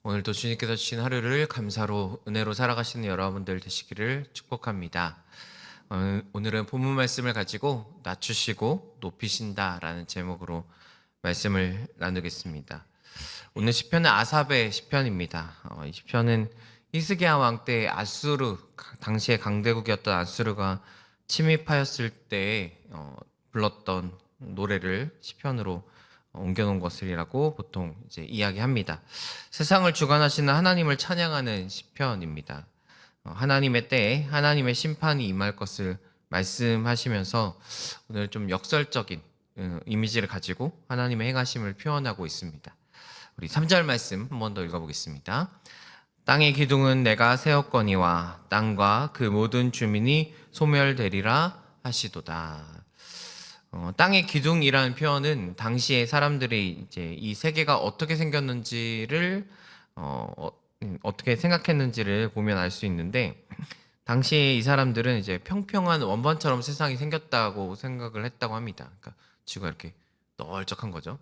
오늘도 주님께서 주신 하루를 감사로 은혜로 살아가시는 여러분들 되시기를 축복합니다. 오늘은 본문 말씀을 가지고 낮추시고 높이신다라는 제목으로 말씀을 나누겠습니다. 오늘 시편은 아삽의 시편입니다. 이 시편은 히스기야 왕 때 아수르, 당시의 강대국이었던 아수르가 침입하였을 때 불렀던 노래를 시편으로 옮겨놓은 것이라고 보통 이제 이야기합니다. 세상을 주관하시는 하나님을 찬양하는 시편입니다. 하나님의 때에 하나님의 심판이 임할 것을 말씀하시면서 오늘 좀 역설적인 이미지를 가지고 하나님의 행하심을 표현하고 있습니다. 우리 3절 말씀 한 번 더 읽어보겠습니다. 땅의 기둥은 내가 세웠거니와 땅과 그 모든 주민이 소멸되리라 하시도다. 땅의 기둥이라는 표현은 당시에 사람들이 이제 이 세계가 어떻게 생겼는지를 어떻게 생각했는지를 보면 알 수 있는데, 당시에 이 사람들은 이제 평평한 원반처럼 세상이 생겼다고 생각을 했다고 합니다. 그러니까 지구가 이렇게 널쩍한 거죠.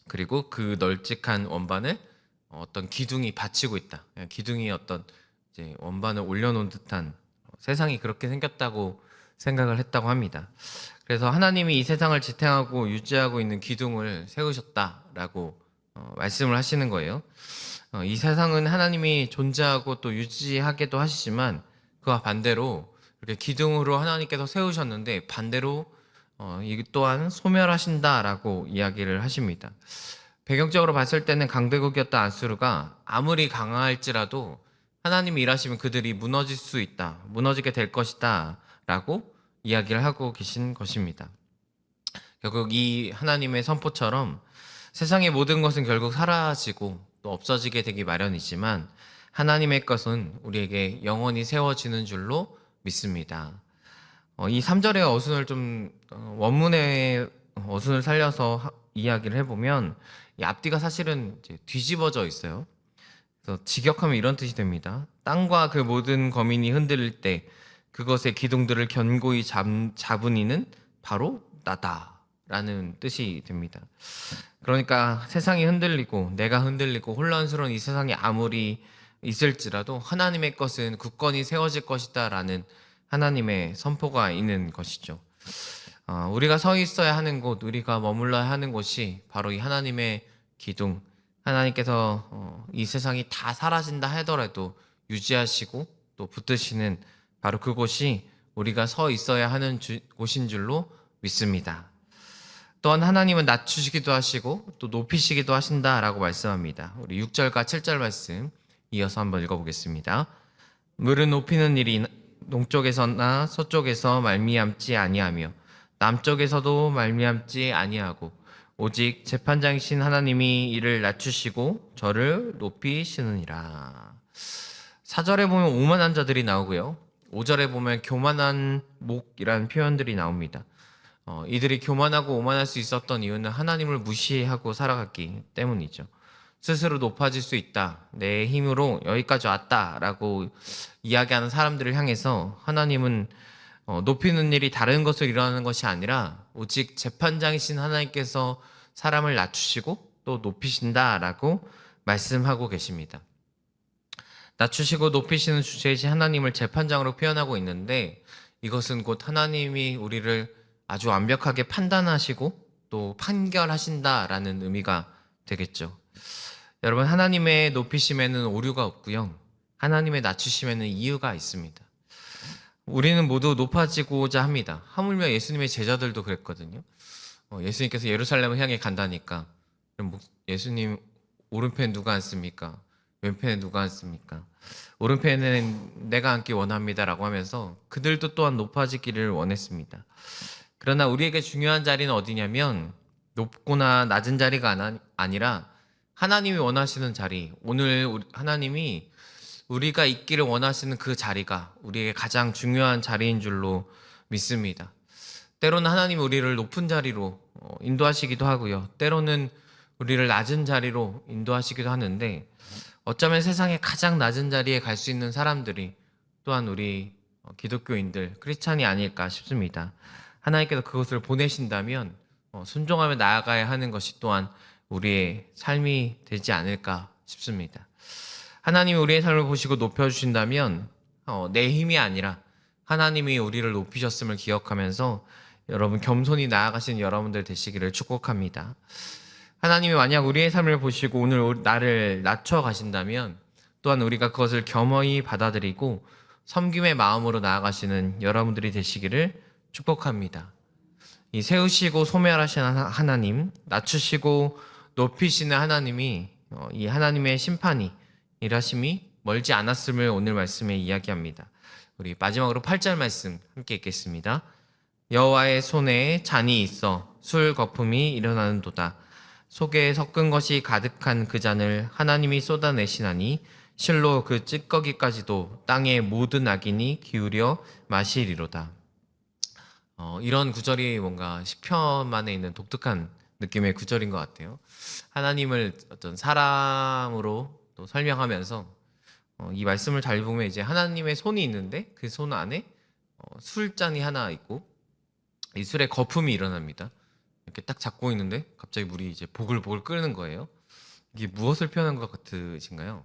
그리고 그 널찍한 원반을 어떤 기둥이 받치고 있다. 기둥이 어떤 이제 원반을 올려놓은 듯한 세상이 그렇게 생겼다고 생각을 했다고 합니다. 그래서 하나님이 이 세상을 지탱하고 유지하고 있는 기둥을 세우셨다라고 말씀을 하시는 거예요. 이 세상은 하나님이 존재하고 또 유지하게도 하시지만 그와 반대로 이렇게 기둥으로 하나님께서 세우셨는데 반대로 이 또한 소멸하신다라고 이야기를 하십니다. 배경적으로 봤을 때는 강대국이었던 아수르가 아무리 강할지라도 하나님이 일하시면 그들이 무너질 수 있다, 무너지게 될 것이다 라고 이야기를 하고 계신 것입니다. 결국 이 하나님의 선포처럼 세상의 모든 것은 결국 사라지고 또 없어지게 되기 마련이지만 하나님의 것은 우리에게 영원히 세워지는 줄로 믿습니다. 이 3절의 어순을 좀 원문의 어순을 살려서 이야기를 해보면 이 앞뒤가 사실은 이제 뒤집어져 있어요. 그래서 직역하면 이런 뜻이 됩니다. 땅과 그 모든 거민이 흔들릴 때 그것의 기둥들을 견고히 잡은 이는 바로 나다라는 뜻이 됩니다. 그러니까 세상이 흔들리고 내가 흔들리고 혼란스러운 이 세상이 아무리 있을지라도 하나님의 것은 굳건히 세워질 것이다 라는 하나님의 선포가 있는 것이죠. 우리가 서 있어야 하는 곳, 우리가 머물러야 하는 곳이 바로 이 하나님의 기둥, 하나님께서 이 세상이 다 사라진다 하더라도 유지하시고 또 붙드시는 바로 그곳이 우리가 서 있어야 하는 곳인 줄로 믿습니다. 또한 하나님은 낮추시기도 하시고 또 높이시기도 하신다라고 말씀합니다. 우리 6절과 7절 말씀 이어서 한번 읽어보겠습니다. 물은 높이는 일이 동쪽에서나 서쪽에서 말미암지 아니하며 남쪽에서도 말미암지 아니하고 오직 재판장이신 하나님이 이를 낮추시고 저를 높이시느니라. 4절에 보면 오만한 자들이 나오고요, 5절에 보면 교만한 목이라는 표현들이 나옵니다. 이들이 교만하고 오만할 수 있었던 이유는 하나님을 무시하고 살아갔기 때문이죠. 스스로 높아질 수 있다, 내 힘으로 여기까지 왔다라고 이야기하는 사람들을 향해서 하나님은 높이는 일이 다른 것을 일어나는 것이 아니라 오직 재판장이신 하나님께서 사람을 낮추시고 또 높이신다라고 말씀하고 계십니다. 낮추시고 높이시는 주제이신 하나님을 재판장으로 표현하고 있는데, 이것은 곧 하나님이 우리를 아주 완벽하게 판단하시고 또 판결하신다라는 의미가 되겠죠. 여러분, 하나님의 높이심에는 오류가 없고요, 하나님의 낮추심에는 이유가 있습니다. 우리는 모두 높아지고자 합니다. 하물며 예수님의 제자들도 그랬거든요. 예수님께서 예루살렘을 향해 간다니까 예수님 오른편 누가 앉습니까? 왼편에 누가 앉습니까? 오른편에는 내가 앉기 원합니다 라고 하면서 그들도 또한 높아지기를 원했습니다. 그러나 우리에게 중요한 자리는 어디냐면 높거나 낮은 자리가 아니라 하나님이 원하시는 자리, 오늘 하나님이 우리가 있기를 원하시는 그 자리가 우리에게 가장 중요한 자리인 줄로 믿습니다. 때로는 하나님이 우리를 높은 자리로 인도하시기도 하고요, 때로는 우리를 낮은 자리로 인도하시기도 하는데, 어쩌면 세상의 가장 낮은 자리에 갈 수 있는 사람들이 또한 우리 기독교인들, 크리스찬이 아닐까 싶습니다. 하나님께서 그것을 보내신다면 순종하며 나아가야 하는 것이 또한 우리의 삶이 되지 않을까 싶습니다. 하나님이 우리의 삶을 보시고 높여주신다면 내 힘이 아니라 하나님이 우리를 높이셨음을 기억하면서 여러분 겸손히 나아가시는 여러분들 되시기를 축복합니다. 하나님이 만약 우리의 삶을 보시고 오늘 나를 낮춰 가신다면 또한 우리가 그것을 겸허히 받아들이고 섬김의 마음으로 나아가시는 여러분들이 되시기를 축복합니다. 이 세우시고 소멸하시는 하나님, 낮추시고 높이시는 하나님이 이 하나님의 심판이 일하심이 멀지 않았음을 오늘 말씀에 이야기합니다. 우리 마지막으로 8절 말씀 함께 읽겠습니다. 여호와의 손에 잔이 있어 술 거품이 일어나는도다. 속에 섞은 것이 가득한 그 잔을 하나님이 쏟아내시나니 실로 그 찌꺼기까지도 땅의 모든 악인이 기울여 마시리로다. 이런 구절이 뭔가 시편만에 있는 독특한 느낌의 구절인 것 같아요. 하나님을 어떤 사람으로 또 설명하면서 이 말씀을 잘 보면 이제 하나님의 손이 있는데 그 손 안에 술잔이 하나 있고 이 술에 거품이 일어납니다. 이렇게 딱 잡고 있는데 갑자기 물이 이제 보글보글 끓는 거예요. 이게 무엇을 표현한 것 같으신가요?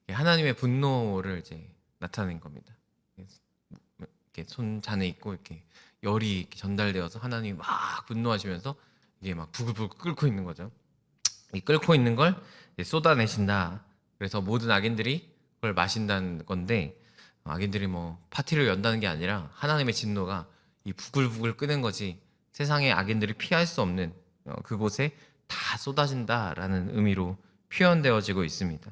하나님의 분노를 이제 나타낸 겁니다. 이렇게 손잔에 있고 이렇게 열이 이렇게 전달되어서 하나님이 막 분노하시면서 이게 막 부글부글 끓고 있는 거죠. 이 끓고 있는 걸 쏟아내신다. 그래서 모든 악인들이 그걸 마신다는 건데 악인들이 뭐 파티를 연다는 게 아니라 하나님의 진노가 이 부글부글 끓는 거지 세상의 악인들이 피할 수 없는 그곳에 다 쏟아진다라는 의미로 표현되어지고 있습니다.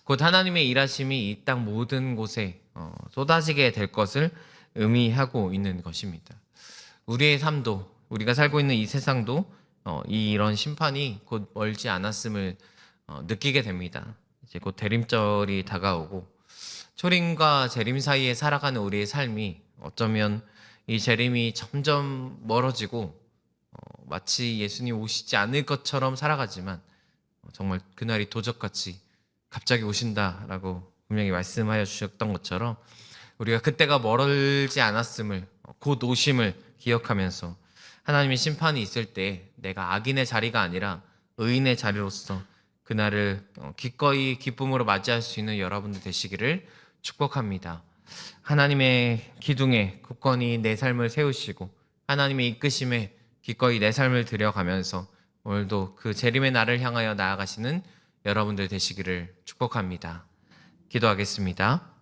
곧 하나님의 일하심이 이 땅 모든 곳에 쏟아지게 될 것을 의미하고 있는 것입니다. 우리의 삶도 우리가 살고 있는 이 세상도 이런 심판이 곧 멀지 않았음을 느끼게 됩니다. 이제 곧 대림절이 다가오고 초림과 재림 사이에 살아가는 우리의 삶이 어쩌면 이 재림이 점점 멀어지고 마치 예수님 오시지 않을 것처럼 살아가지만 정말 그날이 도적같이 갑자기 오신다라고 분명히 말씀하여 주셨던 것처럼 우리가 그때가 멀지 않았음을 곧 오심을 기억하면서 하나님의 심판이 있을 때 내가 악인의 자리가 아니라 의인의 자리로서 그날을 기꺼이 기쁨으로 맞이할 수 있는 여러분들 되시기를 축복합니다. 하나님의 기둥에 굳건히 내 삶을 세우시고 하나님의 이끄심에 기꺼이 내 삶을 들여가면서 오늘도 그 재림의 날을 향하여 나아가시는 여러분들 되시기를 축복합니다. 기도하겠습니다.